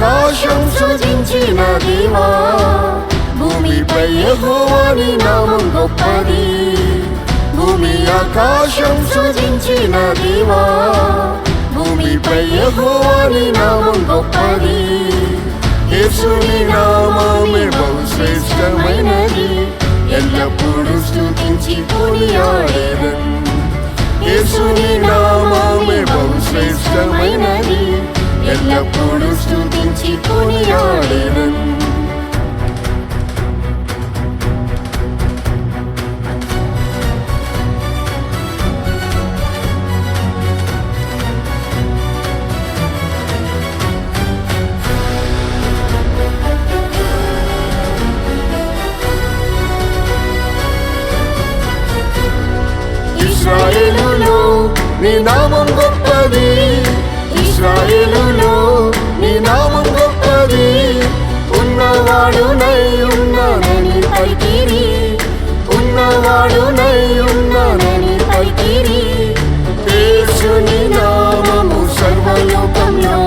ఆకాశం సృజించిన దేవా, భూమిపై యెహోవా నీ నామం గొప్పది. భూమి ఆకాశం సృజించిన దేవా, భూమిపై యెహోవా నీ నామం గొప్పది. యేసుని నామమే బహు శ్రేష్టమైనది, ఎల్లప్పుడూ స్తుతించి కొనియాడెదన్. యేసుని నామమే బహు శ్రేష్టమైనది, ఎల్లప్పుడూ స్తుతించి కొనియాడెదన్. ఇశ్రాయేలులో నీ నామం గొప్పది, ఇశ్రాయేలులో నీ నామం గొప్పది. ఉన్నవాడునై ఉన్నానని పలికిరి, ఉన్నవాడునై ఉన్నానని పలికిరి. యేసుని నామము సర్వలోకంలో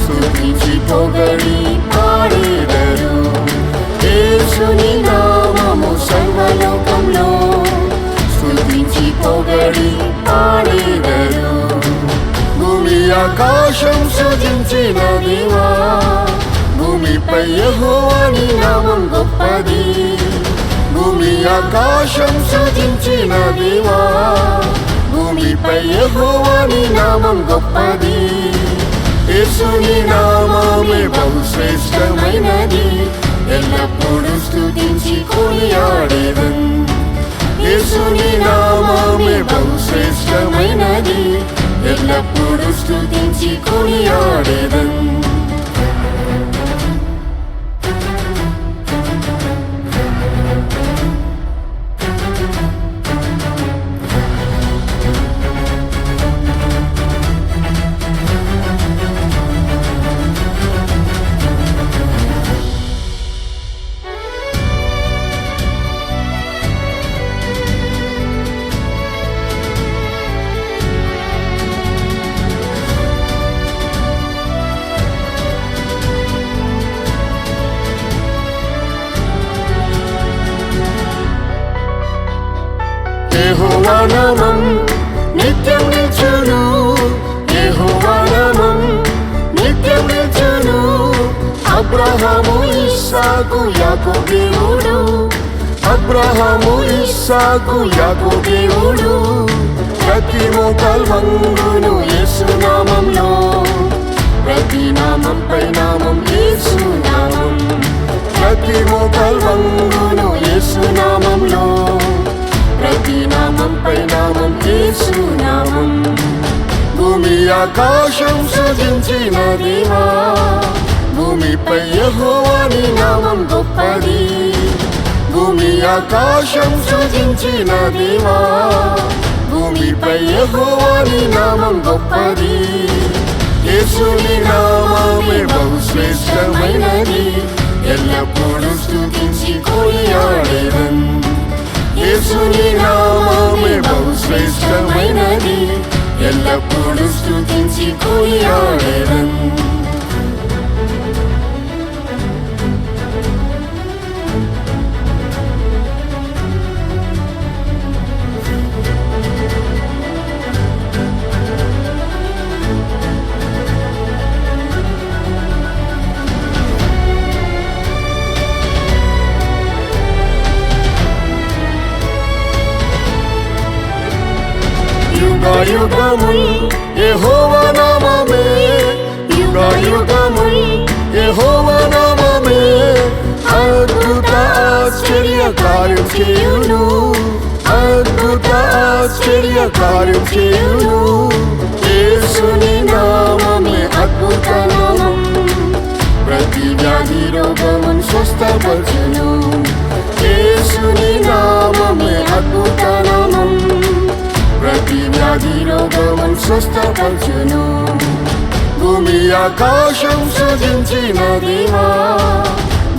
స్తుతించి పొగడి పాడెదరు. యేసుని నామము సర్వలోకంలో స్తుతించి పొగడి పాడెదరు. భూమి ఆకాశం సృజించిన దేవా, భూమిపై యెహోవా నీ నామం గొప్పది. భూమి ఆకాశం సృజించిన దేవా, భూమిపై యెహోవా నీ నామం గొప్పది. యేసుని నామమే బహు శ్రేష్టమైనది, ఎల్లప్పుడూ స్తుతించి కొనియాడెదన్. యేసుని నామమే బహు శ్రేష్టమైనది, ఎల్లప్పుడూ స్తుతించి కొనియాడెదన్. యెహోవా నామం నిత్యం నిల్చును, యెహోవా నామం నిత్యం నిల్చును. అబ్రహాము ఇస్సాకు యాకోబు దేవుడు, అబ్రహాము ఇస్సాకు యాకోబు దేవుడు. ప్రతి మోకాలు వంగును యేసు నామంలో, ప్రతి నామంపై నామం యేసు నామం. ప్రతి మోకాలు వంగును యేసు నామంలో, ప్రతి నామంపై నామం యేసు నామం. భూమి ఆకాశం సృజించిన దేవా, భూమిపై యెహోవా నీ నామం గొప్పది. భూమి ఆకాశం సృజించిన దేవా, భూమిపై యెహోవా నీ నామం గొప్పది. యేసుని నామమే బహు శ్రేష్టమైనది, ఎల్లప్పుడూ స్తుతించి కొనియాడెదన్. యేసుని నామమే బహు శ్రేష్టమైనది, ఎల్లప్పుడూ స్తుతించి కొనియాడెదన్. యుగయుగముల్ యెహోవా నామమే, యుగయుగముల్ యెహోవా నామమే. అద్భుత ఆశ్చర్య కార్యం చేయును, అద్భుత ఆశ్చర్య కార్యం చేయును. యేసుని నామమే అద్భుత నామం, ప్రతి వ్యాధి రోగమును స్వస్థపరచును. యేసుని నామమే అద్భుత నామం, ప్రతి వ్యాధి రోగమును స్వస్థపరచును. భూమి ఆకాశం సృజించిన దేవా,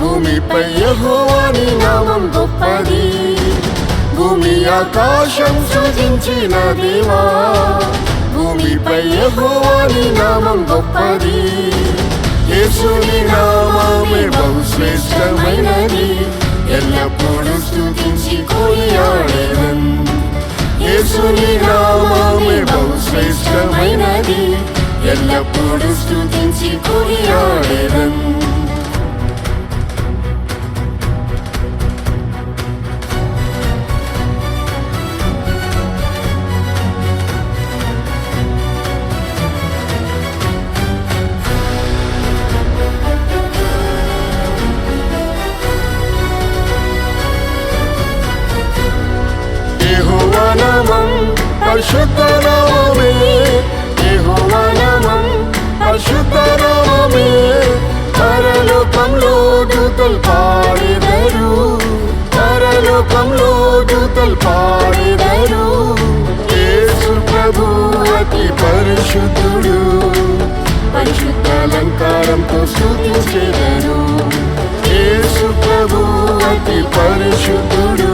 భూమిపై యెహోవా నీ నామం గొప్పది. భూమి ఆకాశం సృజించిన దేవా, భూమిపై యెహోవా నీ నామం గొప్పది. శ్రేష్టమైనది, ఎల్లప్పుడూ స్తుతించి కొనియాడెదన్. యేసుని నామమే బహు శ్రేష్టమైనది, ఎల్లప్పుడూ స్తుతించి కొనియాడెదన్. యెహోవా నామం పరిశుద్ధ నామమే, యెహోవా నామం పరిశుద్ధ నామమే. పరలోకంలో దూతలు పాడెదరు, పరలోకంలో దూతలు పాడెదరు. యేసు ప్రభు అతి పరిశుద్ధుడు, పరిశుద్ధ అలంకారంతో స్తుతించెదరు. యేసు ప్రభు అతి పరిశుద్ధుడు,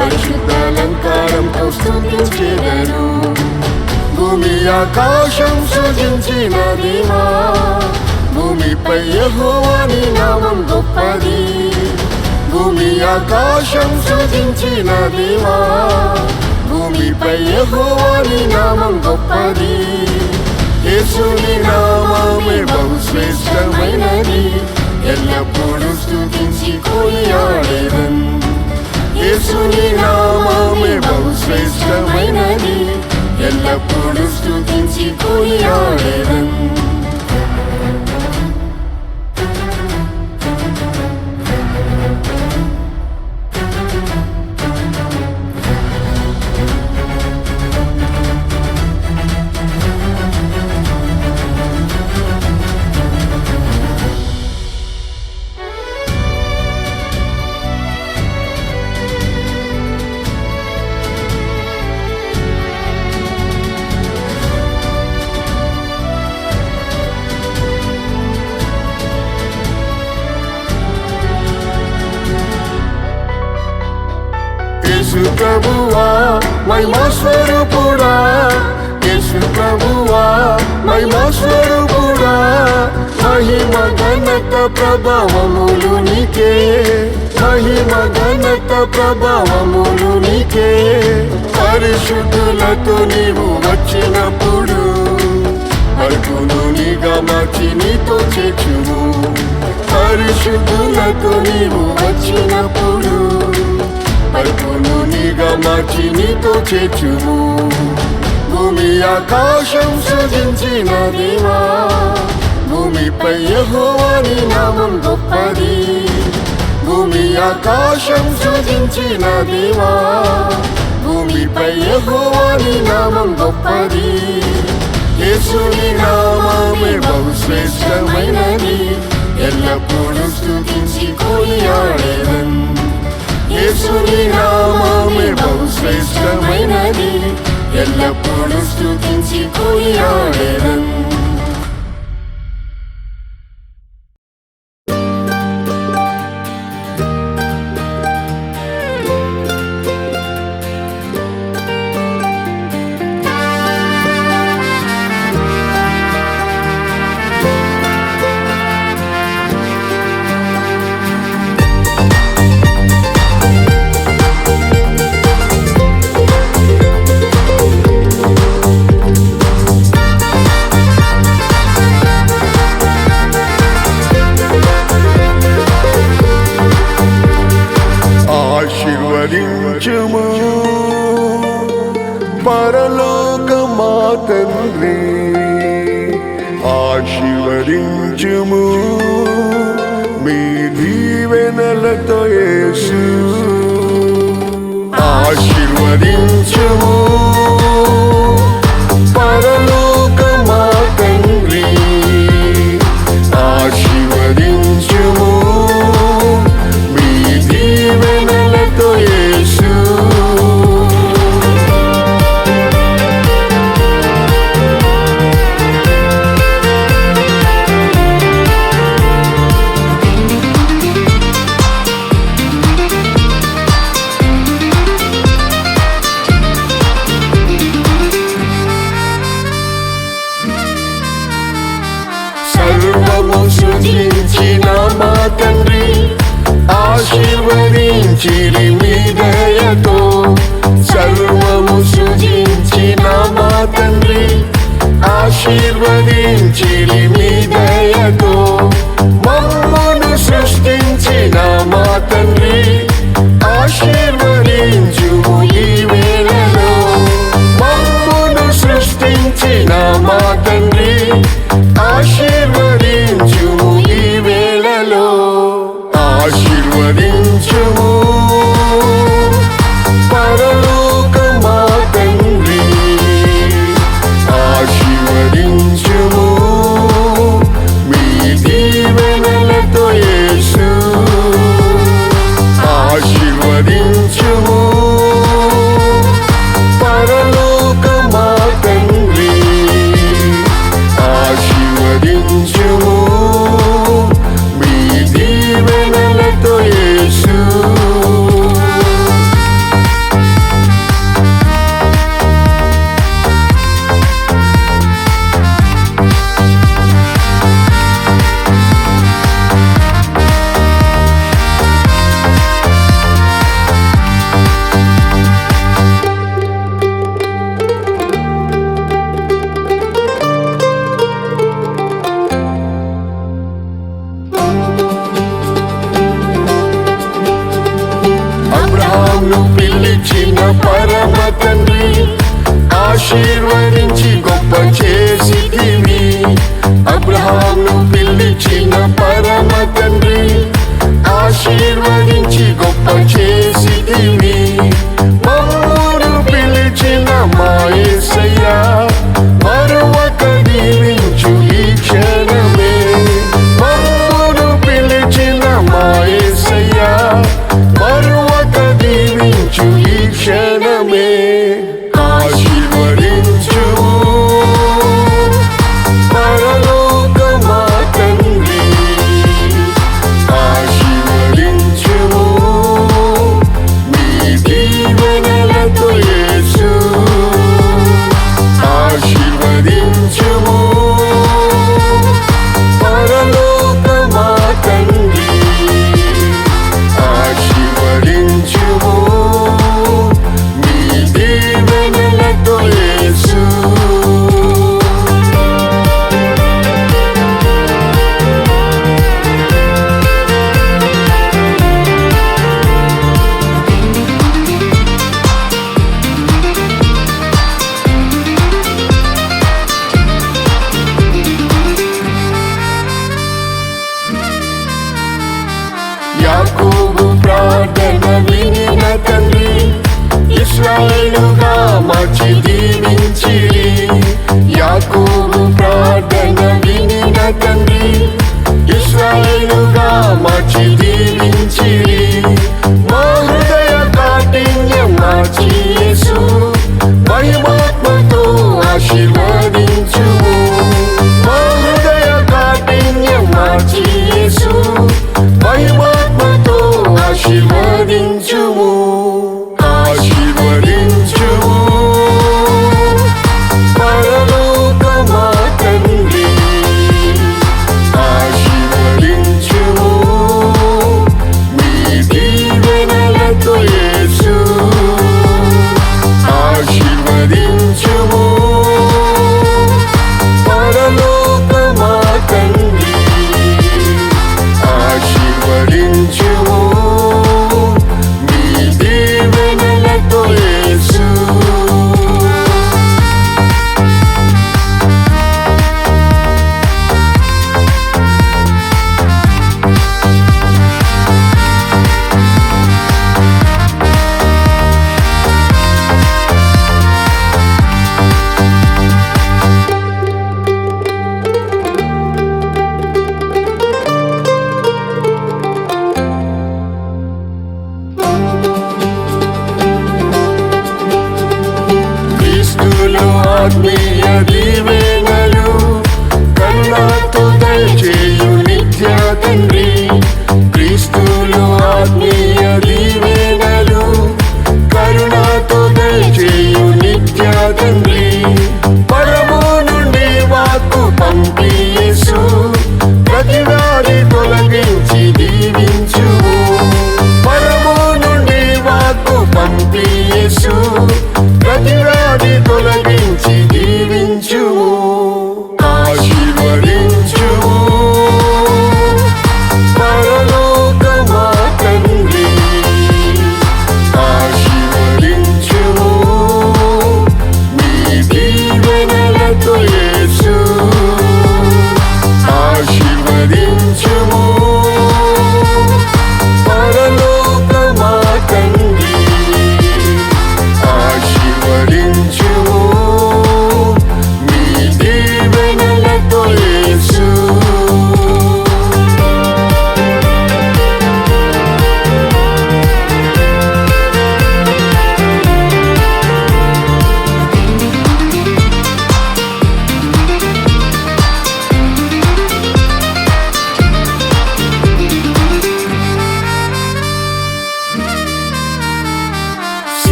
పరిశుద్ధ అలంకారంతో స్తుతించెదరు. భూమి ఆకాశం సృజించిన దేవా, భూమిపై యెహోవాని నామం గొప్పది. భూమి ఆకాశం సృజించిన దేవా, భూమిపై యెహోవాని నామం గొప్పది. యేసుని నామమే బహు శ్రేష్టమైనది, ఎల్లప్పుడూ స్తుతించి కొనియాడెదన్. యేసుని నామమే బహు శ్రేష్టమైనది, ఎల్లప్పుడూ స్తుతించి కొనియాడెదన్. యేసు ప్రభువా మహిమా స్వరూపుడా, యేసు ప్రభువా మహిమా స్వరూపుడా. మహిమ ఘనత ప్రభావములు నీకే, మహిమ ఘనత ప్రభావములు నీకే. పరిశుద్ధులతో నీవు వచ్చినప్పుడు పలుకును నీగా మార్చి నీతో చేర్చును. పరిశుద్ధులతో నీవు వచ్చినప్పుడు పలుకును నీగా మార్చి నీతో చేర్చును. భూమి ఆకాశం సృజించిన దేవా, భూమిపై యెహోవాని నామం గొప్పది. భూమి ఆకాశం సృజించిన దేవా, భూమిపై యెహోవాని నామం గొప్పది. యేసుని నామమే బహు శ్రేష్టమైనది, ఎల్లప్పుడూ స్తుతించి కొనియాడెదన్. యేసుని నామమే బహు శ్రేష్టమైనది, ఎల్లప్పుడూ స్తుతించి కొనియాడెదన్. ఆశీర్వదించుము పరలోకమా తండ్రి, ఆశీర్వదించుము మీ దీవెనలతో యేసు. ఆశీర్వదించుము పరలోకమా తండ్రి, ఆశీర్వదించుము మీ దీవెనలతో యేసు. సర్వము సృజించిన మా తండ్రి ఆశీర్వదించిరి మీ దయతో సర్వము సృజించిన మా తండ్రి ఆశీర్వదించిరి మీ దయతో మమ్మును సృష్టించిన మా తండ్రి ఆశీర్వదించుము ఈ వేళలో మమ్మును సృష్టించిన మా తండ్రి ఆశీర్వదించుము ఈ వేళలో ఆశీర్వదించుము పరలోక మా తండ్రి ఆశీర్వదించుము మీ దీవెనలతో యేసు ఆశీర్వదించుము పరలోక మా తండ్రి ఆశీర్వదించుము మీ దీవెనలతో యేసు అబ్రహామును పిలిచిన పరమ తండ్రి ఆశీర్వదించి గొప్ప చేసితివి అబ్రహామును పిలిచిన పరమ తండ్రి ఆశీర్వదించి గొప్ప చేసితివి మమ్మును పిలిచిన మా యేసయ్యా మరువక దీవించు ఈ క్షణమే మమ్మును పిలిచిన మా యేసయ్యా మరువక దీవించు ఈ క్షణమే ఆశీర్వదించుము పరలోక మా తండ్రి ఆశీర్వదించుము మీ దీవెనలతో యేసు ఆశీర్వదించుము పరలోక మా తండ్రి ఆశీర్వదించుము మీ దీవెనలతో యేసు యాకోబు ప్రార్థన వినిన తండ్రి ఇశ్రాయేలుగా మార్చి దీవించిరి యాకోబు ప్రార్థన వినిన తండ్రి ఇశ్రాయేలుగా మార్చి దీవించిరి మా హృదయ కాఠిన్యం మార్చి యేసు మహిమాత్మతో ఆశీర్వదించుము మా హృదయ కాఠిన్యం మార్చి యేసు మహిమాత్మతో ఆశీర్వదించుము ఆశీర్వదించుము పరలోక మా తండ్రి ఆశీర్వదించుము మీ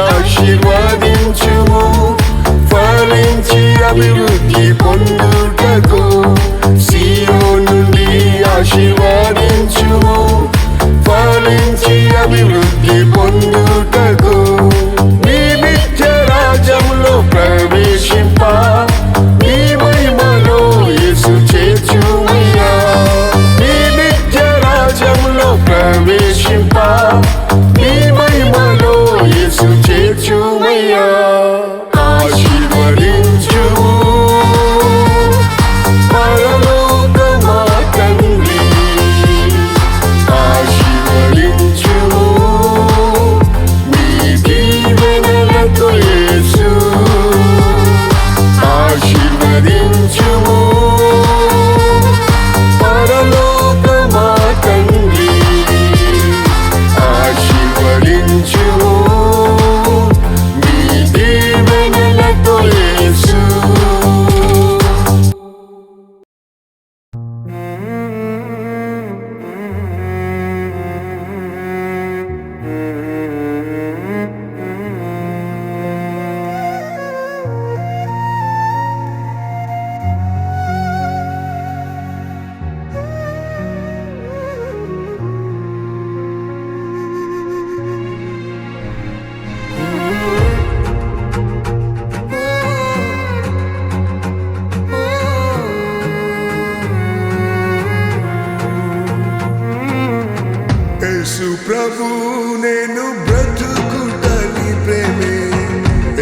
ఆశీర్వదించుము ఫలించి అభివృద్ధి పొందుటకు సియోను నుండి ఆశీర్వదించుము ఫలించి అభివృద్ధి పొందుటకు నీ నిత్య రాజ్యములో ప్రవేశింప నీ మహిమలో యేసు చేర్చుమయ్యా నీ నిత్య రాజ్యములో ప్రవేశింప నీ మహిమలో యేసు చేర్చుమయ్యా ఆశీర్వదించుము పరలోకమా తండ్రి ఆశీర్వదించుము నీ దీవెనలతో యేసు ఆశీర్వదించుము పరలోకమా తండ్రి ఆశీర్వదించుము నీ దీవెనలతో యేసు యేసు ప్రభు నేను బ్రతుకుటని ప్రేమే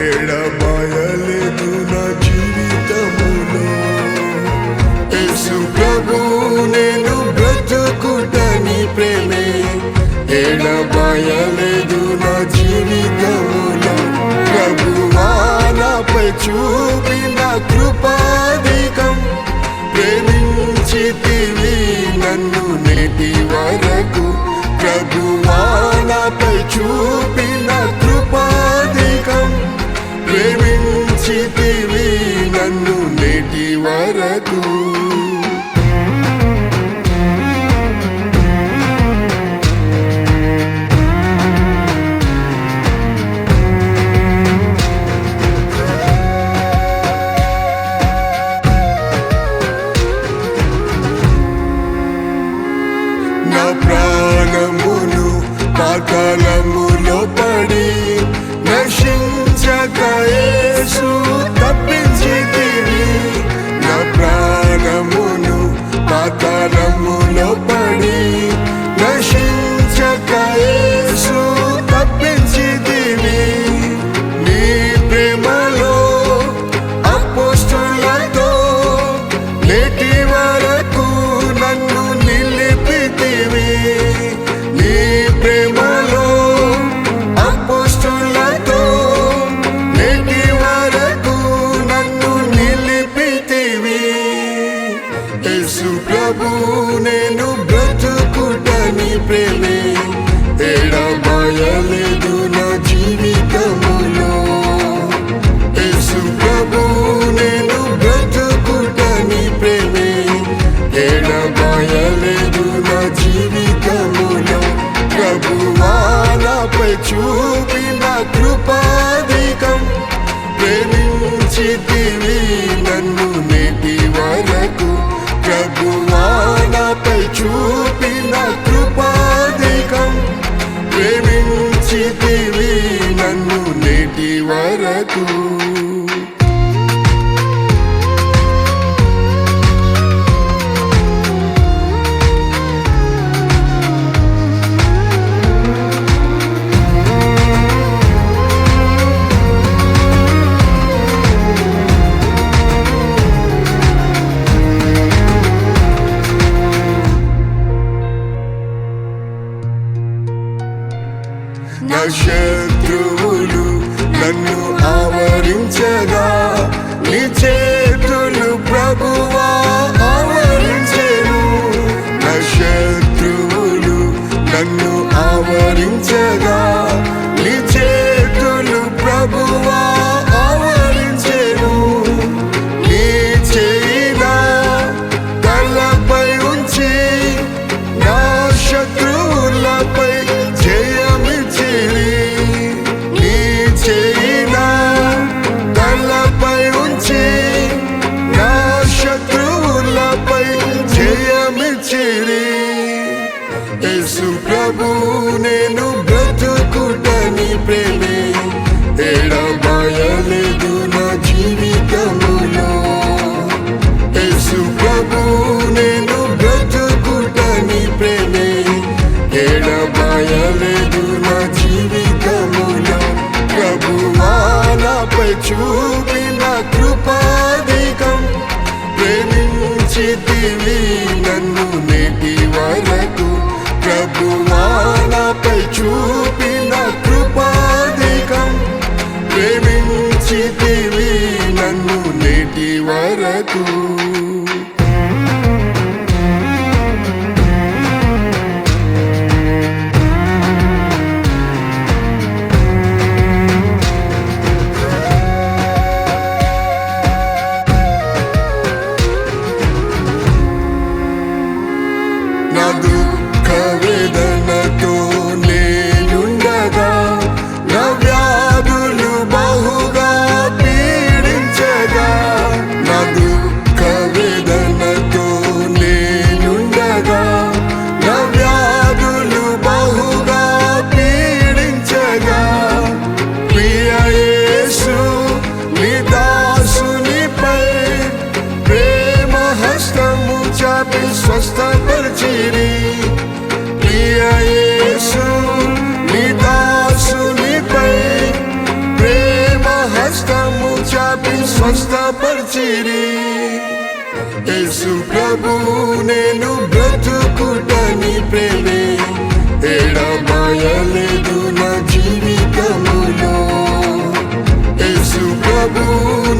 ఎడబాయలేదు నా జీవితములో యేసు ప్రభు నేను బ్రతుకుటని ప్రేమే ఎడబాయలేదు నా జీవితములో ప్రభువా నాపై చూపిన కృపాధికం ప్రేమించితివి నన్ను నేటి వరకు ప్రభువా నాపై చూపిన కృపాధికం ప్రేమించితివి నన్ను నేటి వరకు నా ప్రాణమును పాతాళములో పడి నశించక యేసు తప్పించితివి నా ప్రాణమును పాతాళములో పడి నశించక యేసు తప్పించితివి నీ ప్రేమలో అపోస్తలులతో నేటి వరకు నన్ను నిలిపితివి నీ ప్రేమలో అపోస్తలులతో నేటి వరకు నన్ను నిలిపితివి యేసు ప్రభు నేను బ్రతుకుటని ప్రేమే ఎడబాయలేదు నా జీవితములో యేసు ప్రభు నేను బ్రతుకుటని ప్రేమే ఎడబాయలేదు నా జీవితములో ప్రభువా నాపై చూపిన కృపాధికం ప్రేమించితివి నన్ను నేటి వరకు ప్రభువా నాపై చూపిన కృపాధికం ప్రేమించితివి నన్ను నేటి వరకు నా శత్రువులు నన్ను ఆవరి ప్రభు నేను బ్రతుకుటని ప్రేమే ఎడబాయలేదు నా జీవితములో. యేసు ప్రభు నేను బ్రతుకుటని ప్రేమే ఎడబాయలేదు నా జీవితములో. ప్రభువా నాపై చూపిన కృపాధికం, ప్రేమించితివి నన్ను నేటి వరకు. ప్రభువా నాపై చూపిన కృపాధికం, ప్రేమించితివి నన్ను నేటి వరకు. నా దుఃఖ వేదనతో నేనుండగా, నా వ్యాధులు బహుగా పీడించగా. నా దుఃఖ వేదనతో నేనుండగా, నా వ్యాధులు బహుగా పీడించగా. ప్రియ యేసు నీ దాసునిపై ప్రేమ హస్తము చాపి స్వస్థపరిచిరి. ప్రియ యేసు నీ దాసునిపై ప్రేమ హస్తము చాపి స్వస్థపరిచిరి. యేసు ప్రభు నేను బ్రతుకుటని ప్రేమే ఎడబాయలేదు నా జీవితములో. యేసు ప్రభు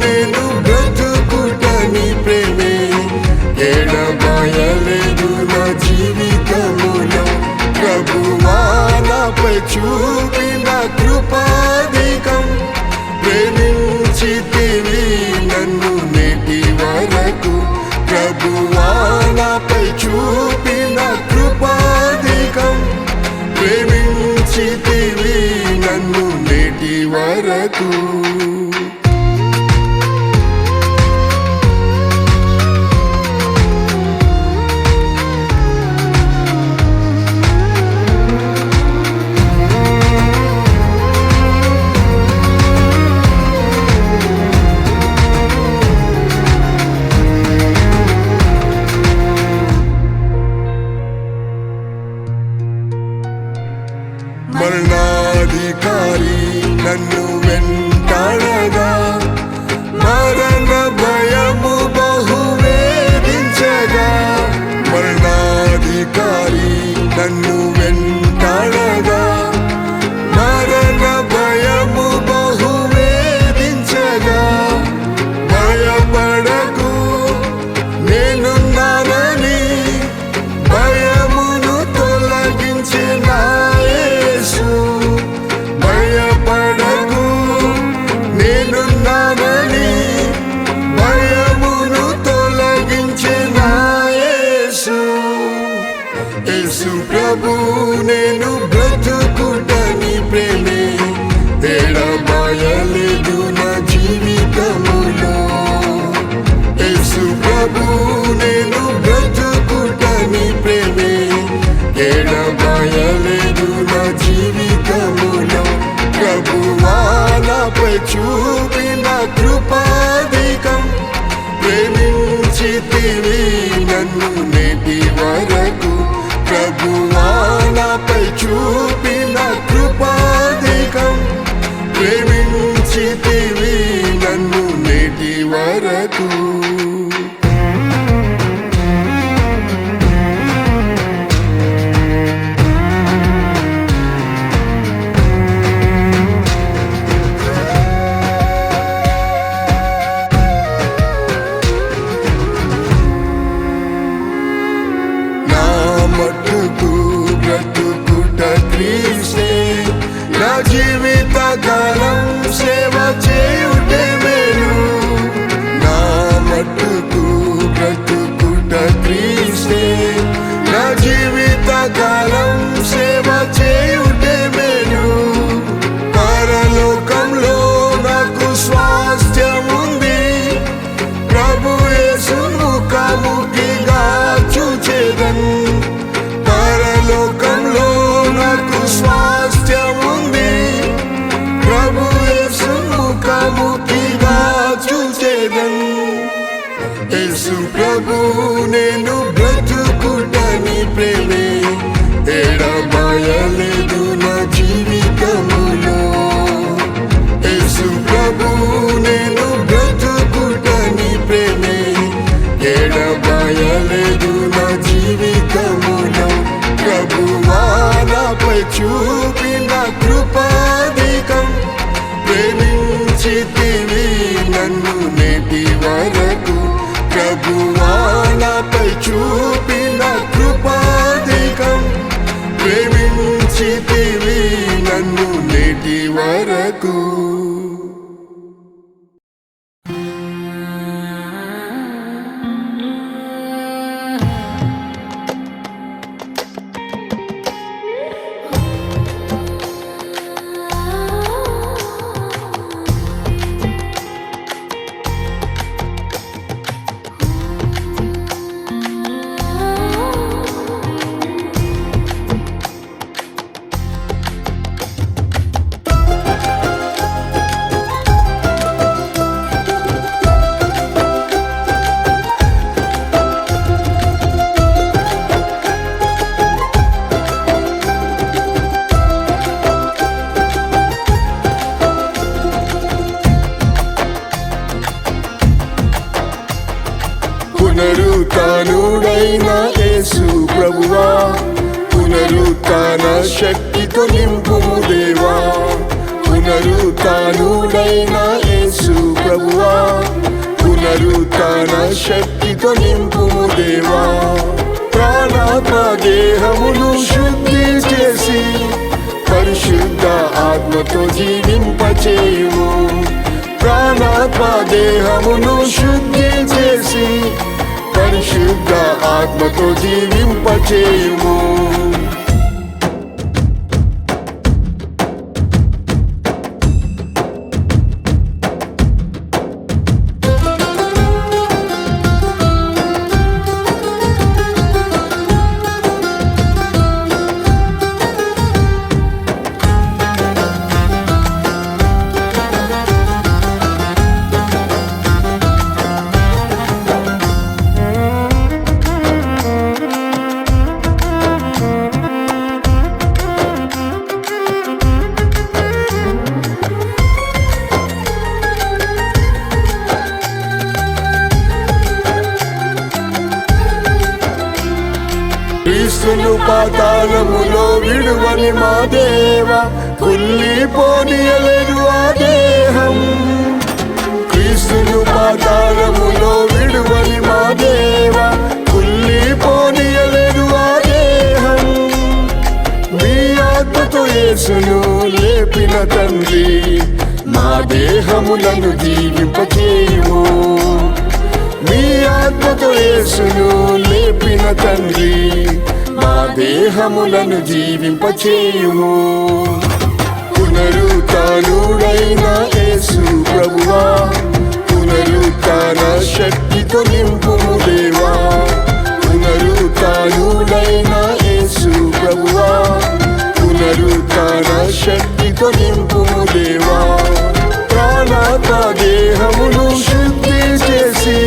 నేను బ్రతుకుటని ప్రేమే ఎడబాయలేదు నా జీవితములో. ప్రభువా నాపై చూపిన కృపాధికం, ప్రేమించితివి నన్ను నేటి వరకు. ప్రభువా నాపై చూపిన కృపాధికం, ప్రేమించితివి నన్ను నేటి వరకు. మరణాధికారి నన్ను వెంటాడగా, మరణ భయము బహు వేధించగా. మరణాధికారి నన్ను వెంటాడగా, మరణ భయము బహు వేధించగా. భయపడకు నేనున్నానని భయమును తొలగించిన యేసు. భయపడకు నేనున్నానని భయమును తొలగించిన యేసు. యేసు ప్రభు నేను బ్రతుకుటని ప్రేమే ఎడబాయలేదు నా జీవితములో. యేసు ప్రభు నేను బ్రతుకుటని ప్రేమే ఎడబాయలేదు నా జీవితములో. ప్రభువా నాపై చూపిన కృపాధికం, ప్రేమించితివి నన్ను నేటి వరకు. ప్రభువా నాపై చూపిన కృపాధికం, ప్రేమించితివి నన్ను నేటి వరకు. నా మట్టుకు బ్రతుకుట క్రీస్తే, నా జీవిత కాలం సేవ చేయుటే మేలు. నా మట్టుకు బ్రతుకుట క్రీస్తే, నా జీవిత కాలం సేవ చేయుటే మేలు. పరలోకంలో నాకు స్వాస్థ్యముంది, ప్రభు యేసు ముఖాముఖిగా చూచేదన్. పర పునరుత్థానుడైన యేసు ప్రభువా, పునరుత్థాన శక్తితో నింపుము దేవా. పునరుత్థానుడైన యేసు ప్రభువా, పునరుత్థాన శక్తితో నింపుము దేవా. ప్రాణాత్మ దేహమును శుద్ధి చేసి పరిశుద్ధ ఆత్మతో జీవింపచేయుము. ప్రాణాత్మ దేహమును శుద్ధి చేసి పరిశుద్ధ ఆత్మతో జీవింపచేయుము. క్రీస్తును పాతాళములో విడువని మా దేవ, కుళ్ళిపోనీయలేదు ఆ దేహం. క్రీస్తును పాతాళములో విడువని మా దేవ, కుళ్ళిపోనీయలేదు ఆ దేహం. మీ ఆత్మతో యేసును లేపిన తండ్రి, మా దేహములను జీవింపచేయుము. మీ ఆత్మతో యేసును లేపిన తండ్రి, మా దేహములను జీవింపచేయుము. పునరుత్థానుడైన యేసు ప్రభువా, పునరుత్థాన శక్తితో నింపుము దేవా. పునరుత్థానుడైన యేసు ప్రభువా, పునరుత్థాన శక్తితో నింపుము దేవా. ప్రాణాత్మ దేహమును శుద్ధి చేసి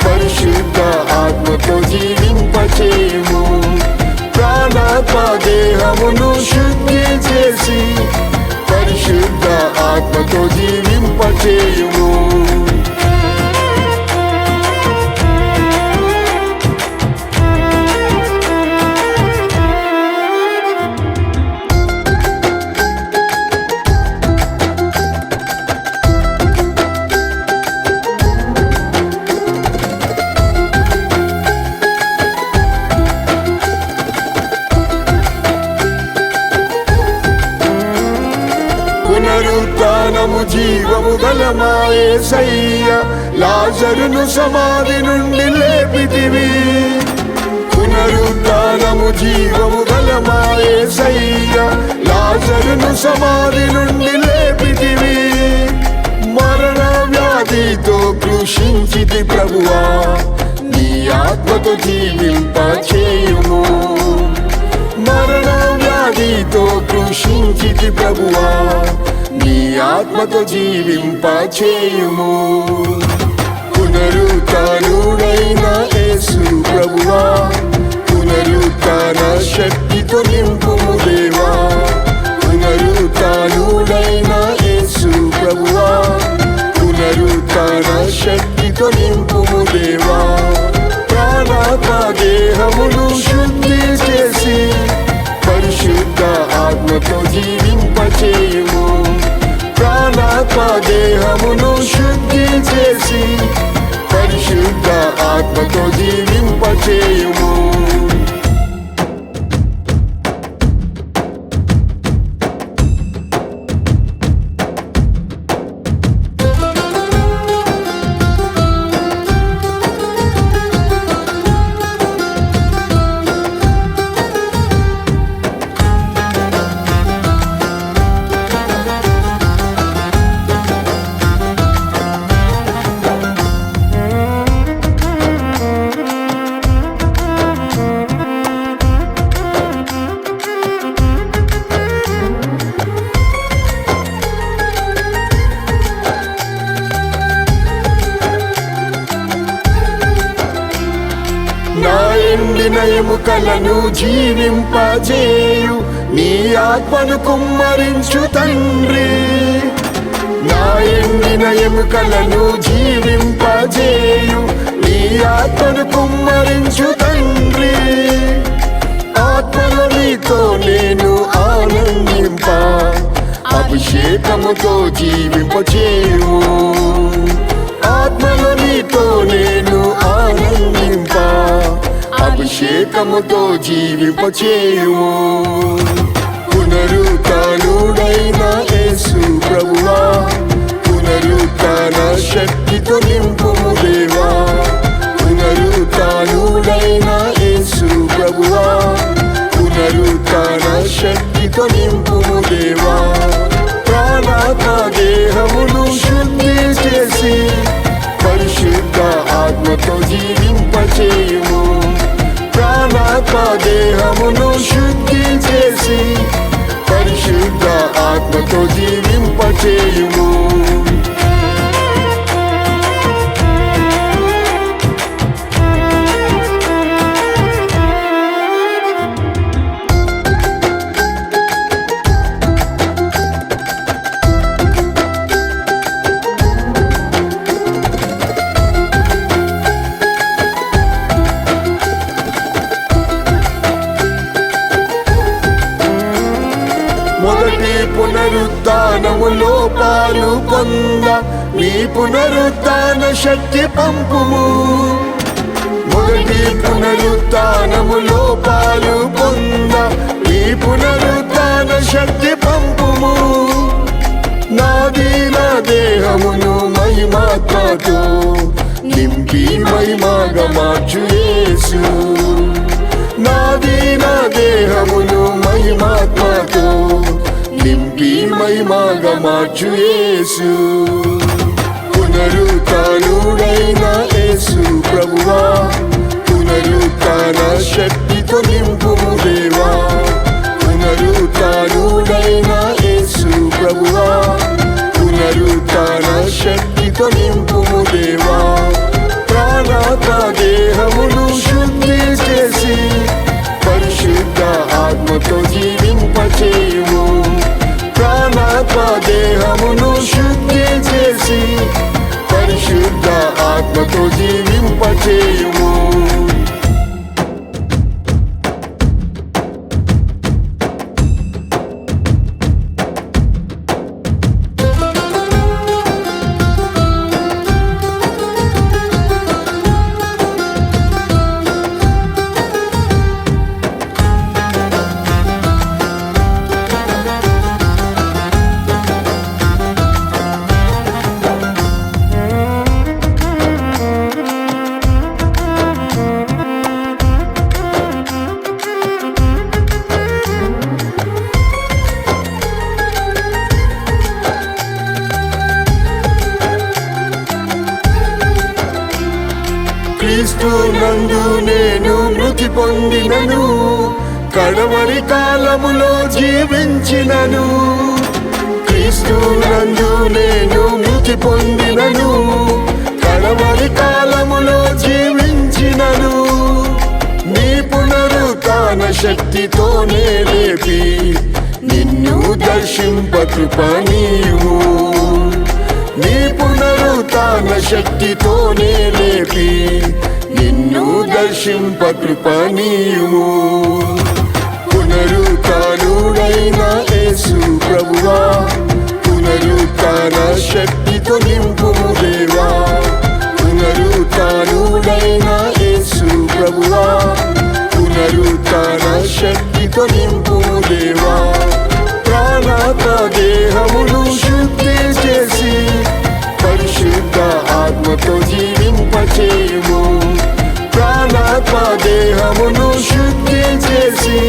పరిశుద్ధ ఆత్మతో జీవింపచేయుము. ప్రాణాత్మ దేహమును శుద్ధి చేసి పరిశుద్ధ ఆత్మతో జీవింపచేయుము. పునరుత్థానము జీవము గల మా యేసయ్య, లాజరును సమాధి నుండి లేపితివి. పునరుత్థానము జీవము గల మా యేసయ్య, లాజరును సమాధి నుండి లేపితివి. మరణ వ్యాధితో కృషించితి ప్రభువా, నీ ఆత్మతో జీవింపచేయుము. మరణ వ్యాధితో కృషించితి ప్రభువా, నీ ఆత్మతో జీవింపచేయుము. పునరుత్థానుడైన యేసు ప్రభువా, పునరుత్థాన శక్తితో నింపుము దేవా. పునరుత్థానుడైన యేసు ప్రభువా, పునరుత్థాన శక్తితో నింపుము దేవా. ప్రాణాత్మ దేహమును శుద్ధి చేసి పరిశుద్ధ ఆత్మతో జీవింపచేయుము. ప్రాణాత్మ దేహమును శుద్ధి చేసి పరిశుద్ధ ఆత్మతో జీవింపచేయుము. ఎండిన ఎముకలను జీవింపజేయు నీ ఆత్మను కుమ్మరించు తండ్రి. నా ఎండిన ఎముకలను జీవింపజేయు నీ ఆత్మను కుమ్మరించు తండ్రి. అభిషేకముతో జీవింపచేయుము. ఆత్మలో నీతో నేను ఆనందింప, అభిషేకముతో జీవింపచేయుము. పునరుత్థానుడైన యేసు ప్రభువా, పునరుత్థాన శక్తితో నింపుము దేవా. పునరుత్థానుడైన యేసు ప్రభువా, పునరుత్థాన శక్తితో నింపుము దేవా. ప్రాణాత్మ దేహమును శుద్ధి చేసి పరిశుద్ధ ఆత్మతో జీవింపచేయుము. ప్రాణాత్మ దేహమును శుద్ధి చేసి పరిశుద్ధ ఆత్మతో జీవింపచేయుము. మొదటి పునరుత్థానములో పాలు పొంద నీ పునరుత్థాన శక్తి పంపుము. మొదటి పునరుత్థానములో పాలు పొంద నీ పునరుత్థాన శక్తి పంపుము. నాదీన దేహమును మహిమాత్మతో నింపి మహిమగా మార్చు యేసు. నాదీన దేహమును మహిమాత్మతో నింపి మహిమగా మార్చు యేసు. పునరుత్థానుడైన యేసు ప్రభువా, పునరుత్థాన శక్తితో నింపుము దేవా. పునరుత్థానుడైన యేసు ప్రభువా, పునరుత్థాన శక్తితో నింపుము దేవా. ప్రాణాత్మ దేహమును శుద్ధి చేసి పరిశుద్ధ ఆత్మతో జీవింపచేయుము. ప్రాణాత్మ దేహమును శుద్ధి చేసి పరిశుద్ధ ఆత్మతో జీవింపచేయుము. క్రీస్తు నందు నేను మృతి పొందినను, కడవరి కాలములో జీవించినను. క్రీస్తు నందు నేను మృతి పొందినను, కడవరి కాలములో జీవించినను. నీ పునరుత్థాన శక్తితోనే లేపి నిన్ను దర్శింప కృప నీవు. నీ పునరుత్థాన శక్తితోనే లేపి నిన్ను దర్శింప కృప నీవు. పునరుత్థానుడైన యేసు ప్రభువా, పునరుత్థాన శక్తితో నింపుము దేవా. పునరుత్థానుడైన యేసు ప్రభువా, పునరుత్థాన శక్తితో నింపుము దేవా. ప్రాణాత్మ దేహమును శుద్ధి చేసి పరిశుద్ధ ఆత్మతో జీవింపచేయుము. ప్రాణాత్మ దేహమును శుద్ధి చేసి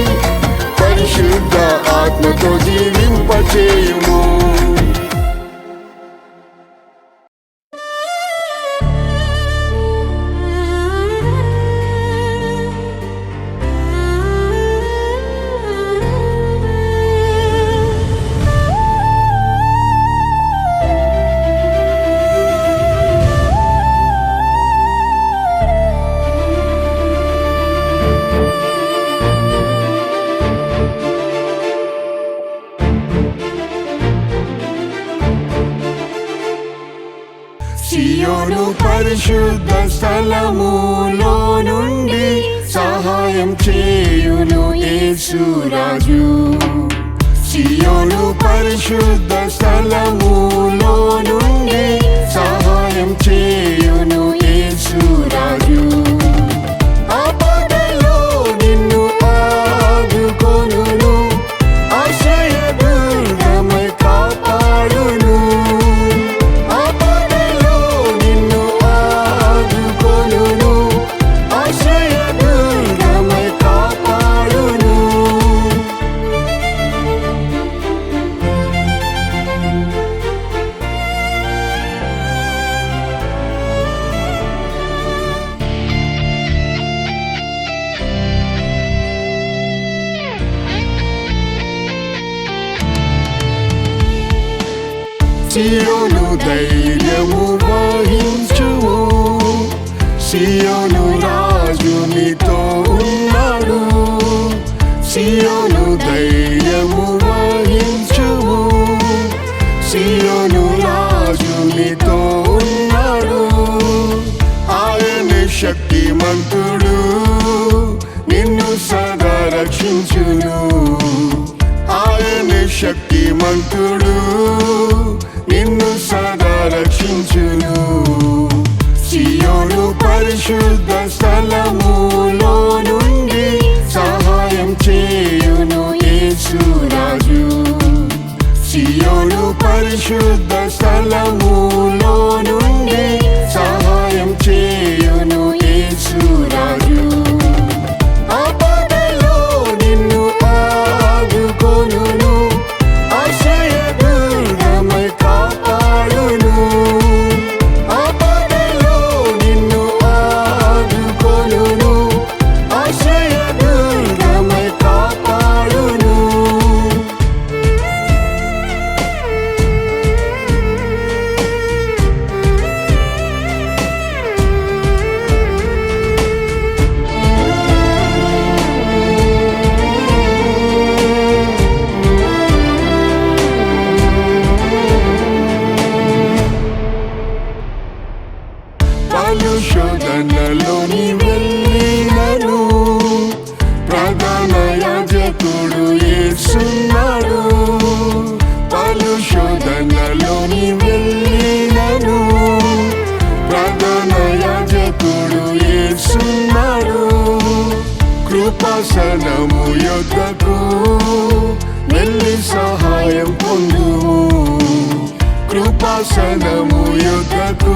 పరిశుద్ధ ఆత్మతో జీవింపచేయుము. సియోను పరిశుద్ధ స్థలములో నుండి సహాయం చేయును యేసు రాజు. సియోను పరిశుద్ధ స్థలములో నుండి సహాయం చేయును యేసు రాజు. ఆపదలో నిన్ను ఆదుకొనును, ఆశ్రయదుర్గమై కాపాడును. ఆపదలో నిన్ను ఆదుకొనును, ఆశ్రయదుర్గమై కాపాడును. సియోను ధైర్యము వహించుము, సియోను రాజు నీతో ఉన్నాడు. సియోను ధైర్యము వహించుము, సియోను రాజు నీతో ఉన్నాడు. ఆయనే శక్తిమంతుడు, నిన్ను సదా రక్షించును. ఆయనే శక్తిమంతుడు, నిన్ను సదా రక్షించును. సియోను పరిశుద్ధ స్థలములో నుండి సహాయం చేయును యేసు రాజు. సియోను పరిశుద్ధ స్థలములో నుండి సహాయం చేయును యేసు రాజు. ఆపదలో నిన్ను ఆదుకొనును, ఆశ్రయదుర్గమై కాపాడును. ఆపదలో నిన్ను ఆదుకొనును, ఆశ్రయదుర్గమై కాపాడును. పలు శోధనలోని వెళ్ళినను, ప్రధాన యాజకుడు యేసున్నాడు. పలు శోధనలోని వెళ్ళినను, ప్రధాన యాజకుడు యేసున్నాడు. కృపాసనము యొద్దకు వెళ్ళి సహాయం పొందుము. కృపాసనము యొద్దకు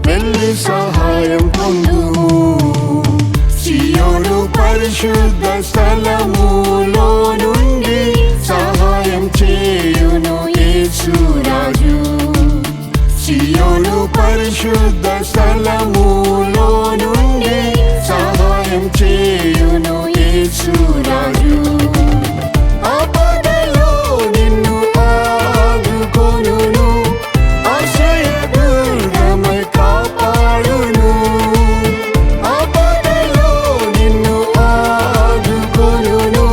వెళ్ళి సహాయం పొందుము. సియోను పరిశుద్ధ స్థలములో నుండి సహాయం చేయును యేసు రాజు. సియోను పరిశుద్ధ స్థలములో నుండి సహాయం చేయును యేసు రాజు. ఆపదలో నిన్ను ఆదుకొనును, ఆశ్రయదుర్గమై కాపాడును. ఆపదలో నిన్ను ఆదుకొనును,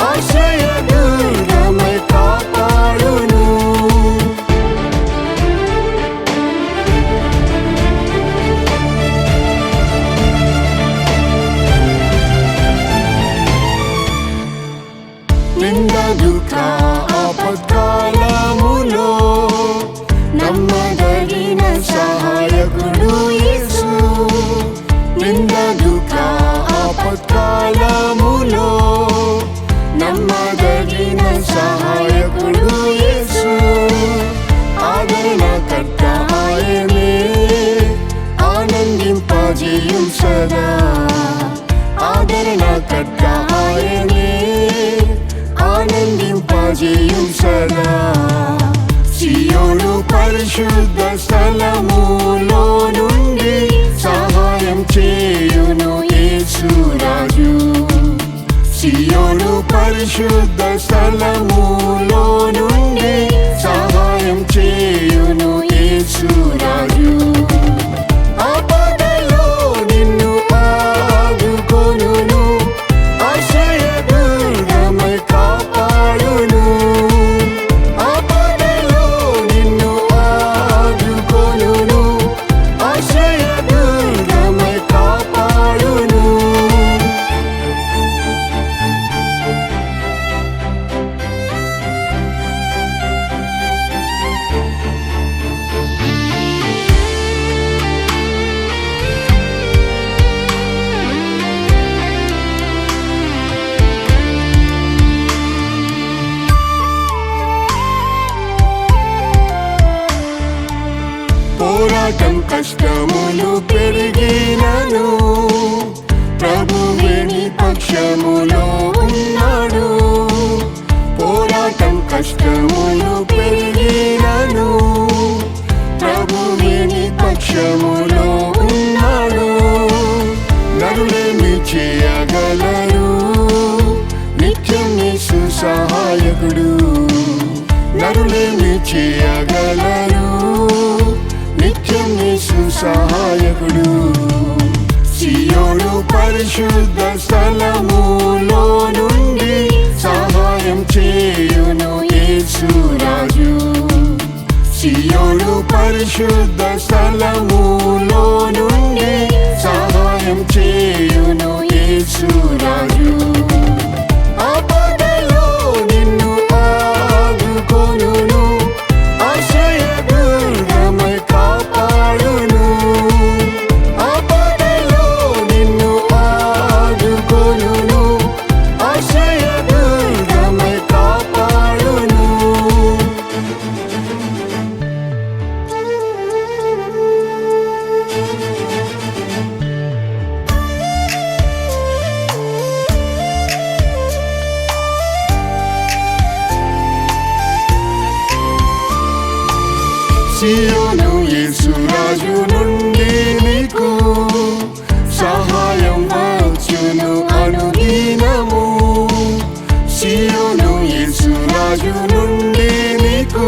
ఆశ్రయదుర్గమై కాపాడును. నింద దుఃఖ ఆపత్కాలములో నమ్మదగిన సహాయకుడు యేసు. నింద దుఃఖ ఆపత్కాలములో నమ్మదగిన సహాయకుడు యేసు. ఆదరణకర్త ఆయనే, ఆనందింపజేయుం సదా. ఆదరణకర్త ఆయనే, ఆనందింపజేయుం సదా. సియోను పరిశుద్ధ స్థలములో నుండి సహాయం చేయును యేసు రాజు. సియోను పరిశుద్ధ స్థలములో నుండి సహాయం చేయును యేసు రాజు. ఆపదలో నిన్ను ఆదుకొనును, ఆశ్రయదుర్గమై కాపాడును. ఆపదలో నిన్ను ఆదుకొనును, ఆశ్రయదుర్గమై కాపాడును. కష్టములు పెరిగినను ప్రభువే నీ పక్షములో ఉన్నాడు. పోరాటం కష్టములు పెరిగినను ప్రభువే నీ పక్షములో ఉన్నాడు. నరులేమి చేయగలరు, నిత్యం యేసు సహాయకుడు. నరులేమి చేయగలరు, నిత్యం యేసు సహాయకుడు. సియోను పరిశుద్ధ స్థలములో నుండి సహాయం చేయును యేసు రాజు. సియోను పరిశుద్ధ స్థలములో నుండి సహాయం చేయును యేసు రాజు. ఆపదలో నిన్ను ఆదుకొనును, ఆశ్రయదుర్గమై కాపాడును. ఆపదలో నిన్ను ఆదుకొనును, ఆశ్రయదుర్గమై కాపాడును. సియోను యేసు రాజు నుండి నీకు సహాయం వచ్చును అనుదినము. సియోను యేసు రాజు నుండి నీకు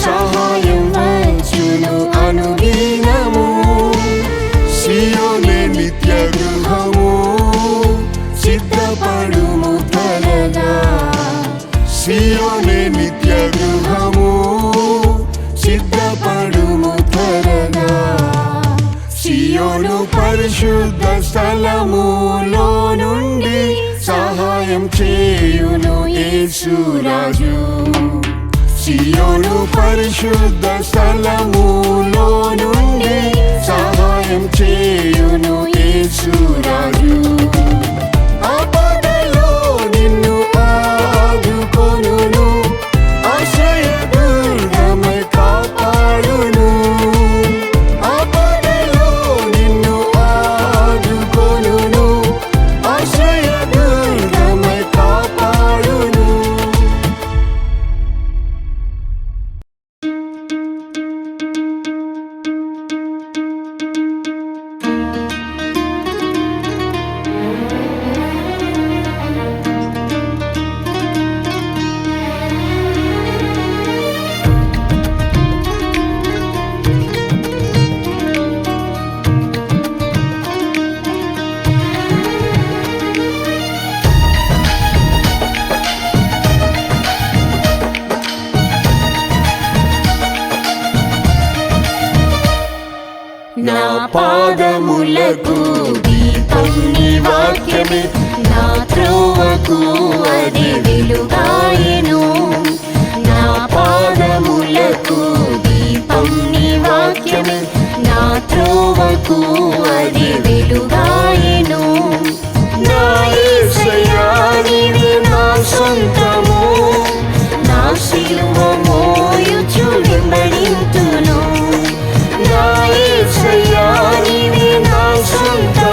సహాయం వచ్చును అనుదినము. సియోనే నిత్య గృహము, సిద్ధపడుము త్వరగా. సియోనే నిత్య గృహము, సిద్ధపడుము త్వరగా. సియోను పరిశుద్ధ స్థలములో నుండి సహాయం చేయును యేసు రాజు. సియోను పరిశుద్ధ స్థలములో నుండి సహాయం చేయును యేసు రాజు. ఆపదలో నిన్ను ఆదుకొనును, ఆశ్రయదుర్గమై కాపాడును. ఆపదలో నిన్ను ఆదుకొనును, ఆశ్రయదుర్గమై కాపాడును. నా పాదములకు దీపం నీ వాక్యమే, నా త్రోవకు అది వెలుగాయెను. నా పాదములకు దీపం నీ వాక్యమే, నా త్రోవకు అది వెలుగాయెను. నా యేసయ్యా నీవే నా సొంతము, నా సిలువ మోయుచు వెంబడింతును. నా యేసయ్యా నీవే నా సొంతము,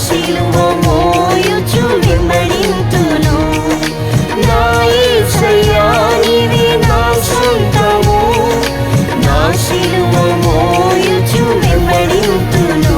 శిలువ మోయుచు వెంబడింతును. నా యేసయ్యా నీవే నా సొంతము, నా శిలువ మోయుచు వెంబడింతును.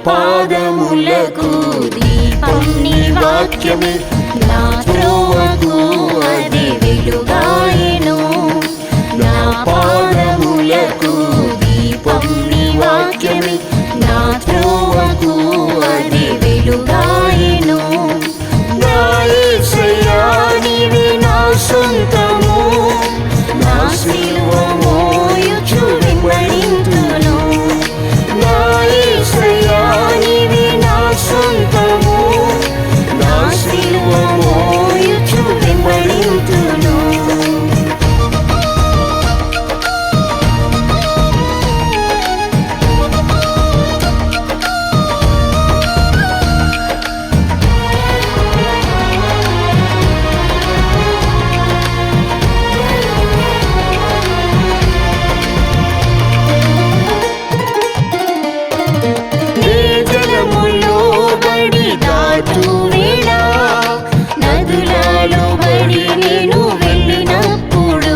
పాదములకు దీపం నీ వాక్యమే, నా త్రోవకు అది వెలుగాయెను. నా పాదములకు దీపం నీ వాక్యమే, నా త్రోవకు అది వెలుగాయెను. నా యేసయ్యా నీవే నా సొంతము, నా శిలువ మోయుచు వెంబడింతును. నా యేసయ్యా నీవే నా సొంతము, నా శిలువ మోయుచు వెంబడింతును. నదులలో బడి నేను వెళ్ళినప్పుడు,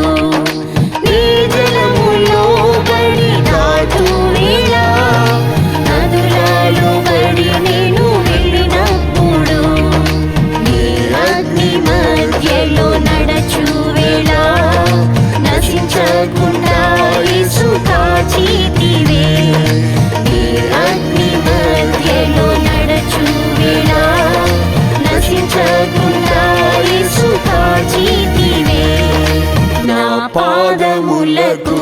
నీ జలములో బడి దాటు వేళ, నదులలో బడి నేను వెళ్ళినప్పుడు, నీ అగ్ని మధ్యలో నడచు వేళ, నశించకుండా యేసు కాచితివే. నీ అగ్ని మధ్యలో నడచు వేళ, నశించకుండా యేసు కాచితివే. నా పాదములకు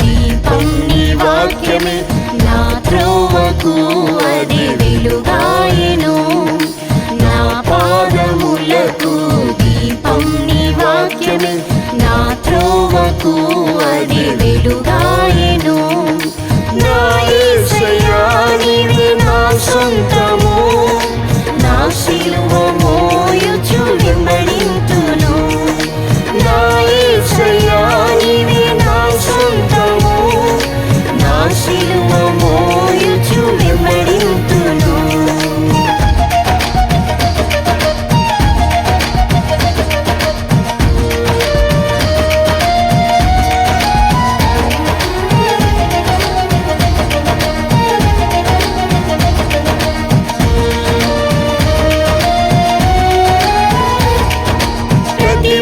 దీపం నీ వాక్యమే, నా త్రోవకు అది వెలుగాయెను. నా పాదములకు దీపం నీ వాక్యమే, నా త్రోవకు అది వెలుగాయెను. నా యేసయ్యా నీవే నా సొంతము, నా శిలువ మోయుచు వెంబడింతును. నా యేసయ్యా నీవే నా సొంతము, నా శిలువ మోయుచు వెంబడింతును.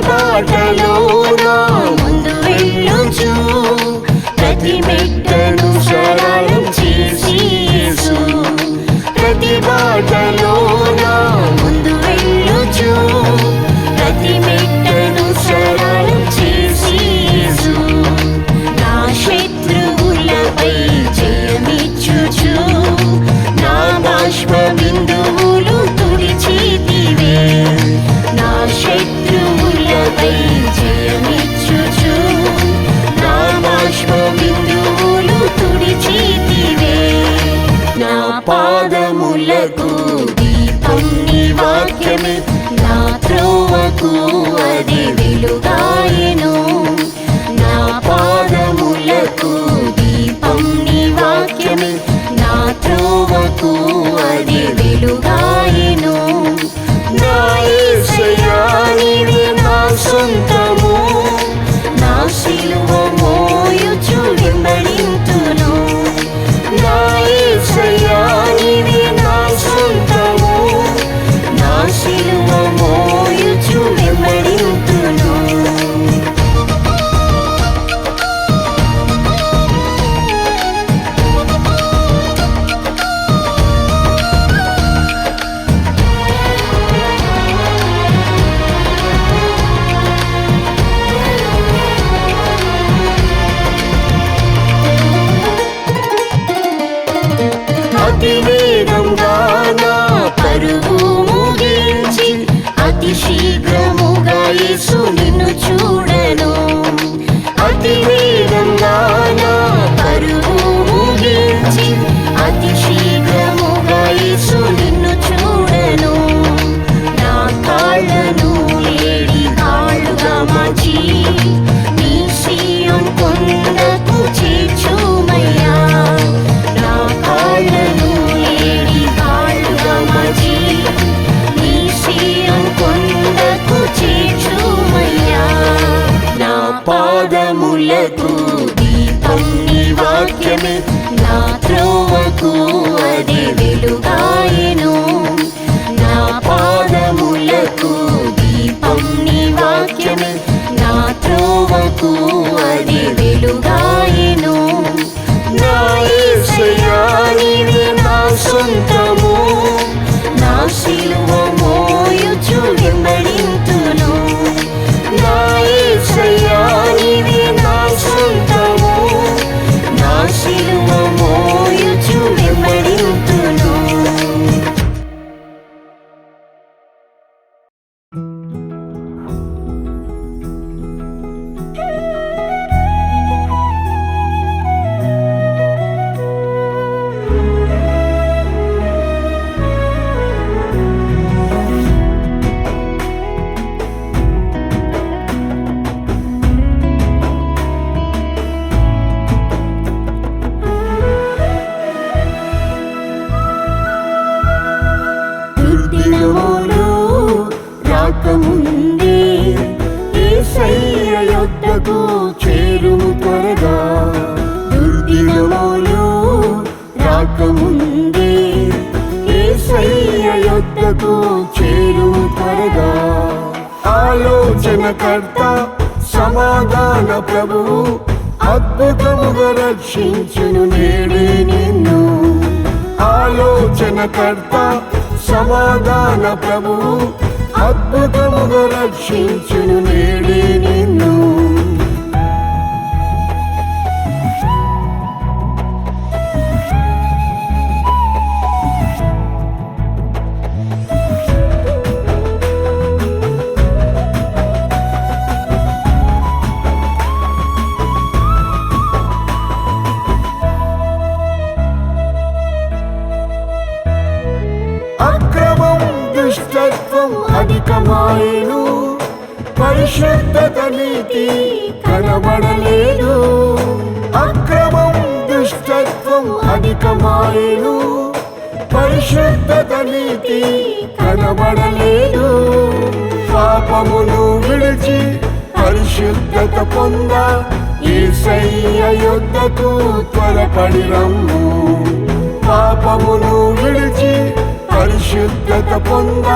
బాటలో నా ముందు వెళ్ళుచు, ప్రతి మెట్టను సరళం చేసి యేసు. ప్రతి బాటలో నా ముందు వెళ్ళుచు, ప్రతి మెట్టను సరళం చేసి యేసు. నా శత్రువులపై జయమిచ్చుచు, నా బాష్ప బిందువులు తుడిచితివే. నా శత్రువులపై జయమిచ్చుచు, నా బాష్ప బిందువులు తుడిచితివే. నా పాదములకు దీపం నీ వాక్యమే, నా త్రోవకు అది వెలుగాయెను. నా పాదములకు దీపం నీ వాక్యమే, నా త్రోవకు అది వెలుగాయెను. నా యేసయ్యా నీవే నా సొంతము, నా శిలువ మోయుచు వెంబడింతును. నా యేసయ్యా నీవే నా సొంతము, నా చేరుము త్వరగా. ఆలోచనకర్త సమాధాన ప్రభువు అద్భుతముగా రక్షించును నేడే నిన్ను. ఆలోచనకర్త సమాధాన ప్రభువు అద్భుతముగా రక్షించును నేడే నిన్ను. అక్రమం దుష్టత్వం అధికమాయెను, పరిశుద్ధత నీతి కనబడలేదు. అక్రమం దుష్టత్వం అధికమాయెను, పరిశుద్ధత నీతి కనబడలేదు. పాపమును విడిచి పరిశుద్ధత పొంద యేసయ్య యొద్దకు త్వరపడి రమ్ము. పాపమును విడిచి పరిశుద్ధత పొంద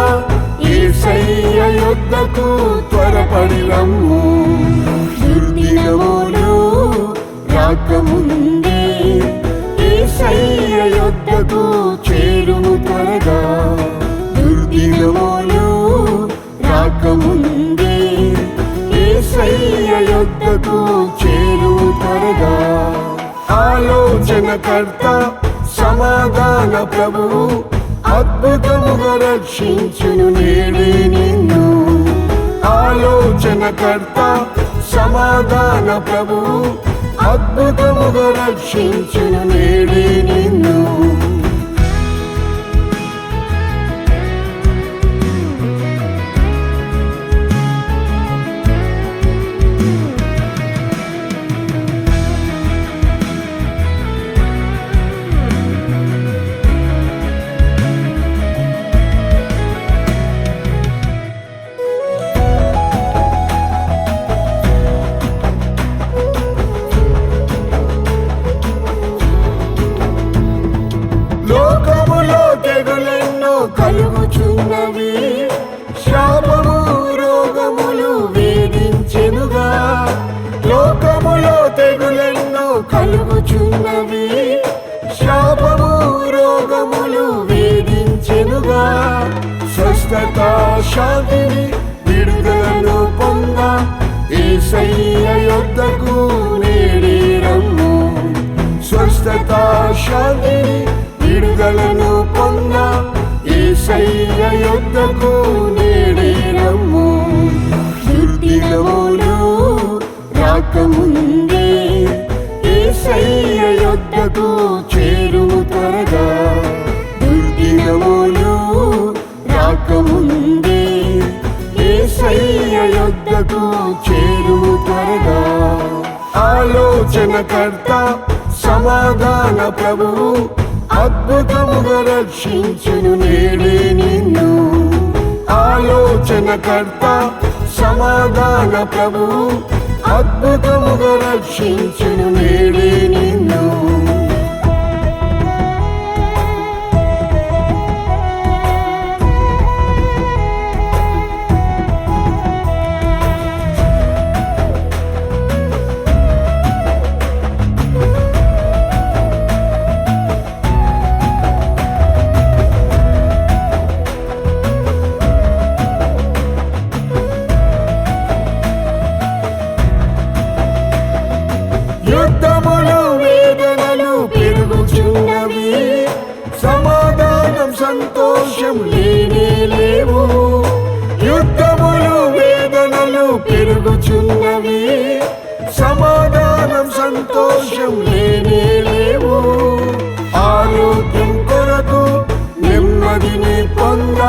యేసయ్య యొద్దకు త్వరపడి రమ్ము. దుర్దినములు రాకముందే యేసయ్య యొద్దకు చేరుము త్వరగా. దుర్దినములు రాకముందే యేసయ్య యొద్దకు చేరుము త్వరగా. ఆలోచనకర్త సమాధాన ప్రభువు అద్భుతముగా రక్షించును నేడే నిన్ను. ఆలోచనకర్త సమాధాన ప్రభువు అద్భుతముగా రక్షించును నేడే నిన్ను. లోకములో తెగులెన్నో కలుగుచున్నవి, శాపము రోగములు వేధించెనుగా. లోకములో తెగులెన్నో కలుగుచున్నవి, శాపము రోగములు వేధించెనుగా. స్వస్థత శాంతిని విడుదలను పొంద యేసయ్య యొద్దకు నేడే రమ్ము. స్వస్థత శాంతిని విడుదలను పొంద యేసయ్య యొద్దకు నేడే రమ్ము. దుర్దినములు రాకముందే యేసయ్య యొద్దకు చేరుము త్వరగా. దుర్దినములు రాకముందే యేసయ్య యొద్దకు చేరుము త్వరగా. ఆలోచనకర్త సమాధాన ప్రభువు అద్భుతముగా రక్షించును నేడే నిన్ను. ఆలోచనకర్త సమాధాన ప్రభువు అద్భుతముగా రక్షించును నేడే నిన్ను. యుద్ధములు వేదనలు పెరుగుచున్నవి, సమాధానం సంతోషం లేనే లేవు. యుద్ధములు వేదనలు పెరుగుచున్నవి, సమాధానం సంతోషం లేనే లేవు. ఆరోగ్యం కొరకు నెమ్మదిని పొంద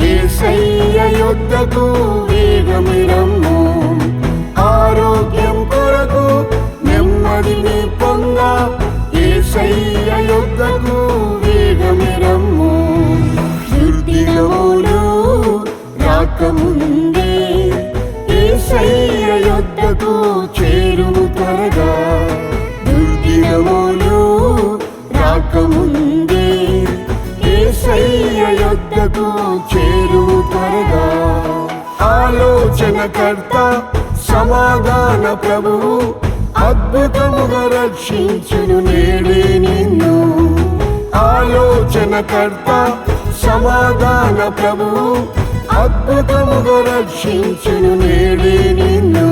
యేసయ్య యొద్దకు వేగమి రమ్ము. ఆరోగ్యం కొరకు నెమ్మదిని పొంద యేసయ్య యొద్దకు వేగమి రమ్ము. దుర్దినములు రాకముందే యేసయ్య యొద్దకు చేరుము త్వరగా. దుర్దినములు రాకముందే యేసయ్య యొద్దకు చేరుము ఆలోచనకర్త సమాధాన ప్రభువు అద్భుతముగా రక్షించును నేడే నిన్ను. ఆలోచనకర్త సమాధాన ప్రభువు అద్భుతముగా రక్షించును నేడే నిన్ను.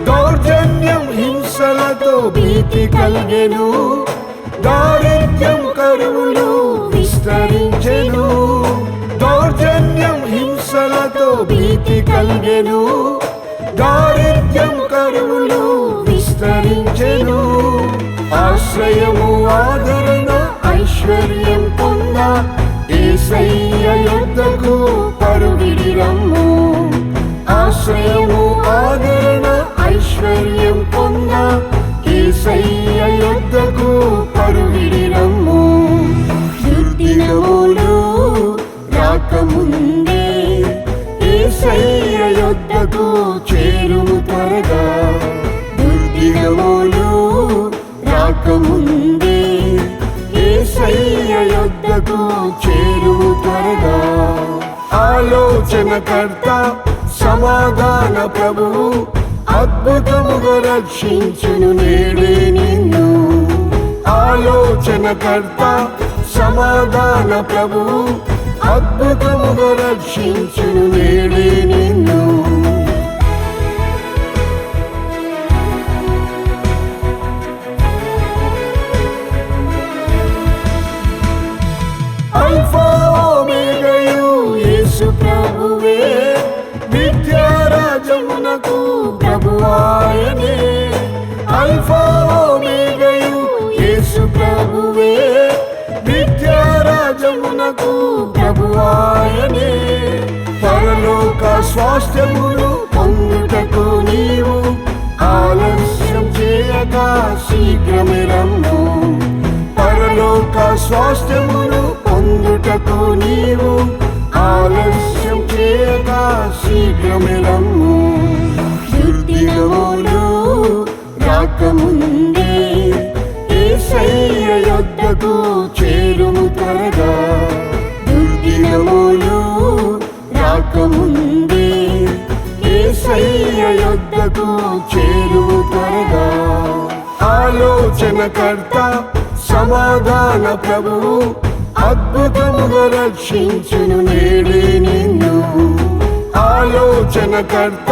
దౌర్జన్యం హింసలతో భీతి కలిగెను, దారిద్ర్యం కరువులు విస్తరించెను. దౌర్జన్యం హింసలతో భీతి కలిగెను, దారిద్ర్యం కరువులు విస్తరించెను. ఆశ్రయము ఆదరణ ఐశ్వర్యం పొంద యేసయ్య యొద్దకు పరుగిడి రమ్ము. ఆశ్రయము ఆదరణ ఐశ్వర్యం పొంద యేసయ్య యొద్దకు పరుగిడి రమ్ము. దుర్దినములు రాకముందే యేసయ్య యొద్దకు చేరుము త్వరగా. దుర్దినములు రాకముందే యేసయ్య యొద్దకు చేరుము త్వరగా. ఆలోచనకర్త సమాధాన ప్రభువు అద్భుతముగా రక్షించును నేడే నిన్ను. ఆలోచనకర్త సమాధాన ప్రభువు అద్భుతముగా రక్షించును నేడే నిన్ను. అల్ఫా ఓమేగయు యేసు ప్రభువే, నిత్యరాజమునకు ప్రభువాయనే. అల్ఫా ఓమేగయు యేసు ప్రభువే, నిత్యరాజమునకు ప్రభువాయనే. పరలోక స్వాస్థ్యమును పొందుటకు నీవు ఆలస్యం చేయక శీఘ్రమే రమ్ము. పరలోక స్వాస్థ్యమును పొందుటకు నీవు ఆలస్యం చేయక శీఘ్రమే రమ్ము. దుర్దినములు రాకముందే యేసయ్య యొద్దకు చేరుము త్వరగా. దుర్దినములు రాకముందే యేసయ్య యొద్దకు చేరుము త్వరగా. ఆలోచనకర్త సమాధాన ప్రభువు అద్భుతముగా రక్షించును నేడే నిన్ను. ఆలోచనకర్త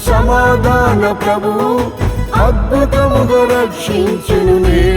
సమాధాన ప్రభువు అద్భుతముగా రక్షించును నేడే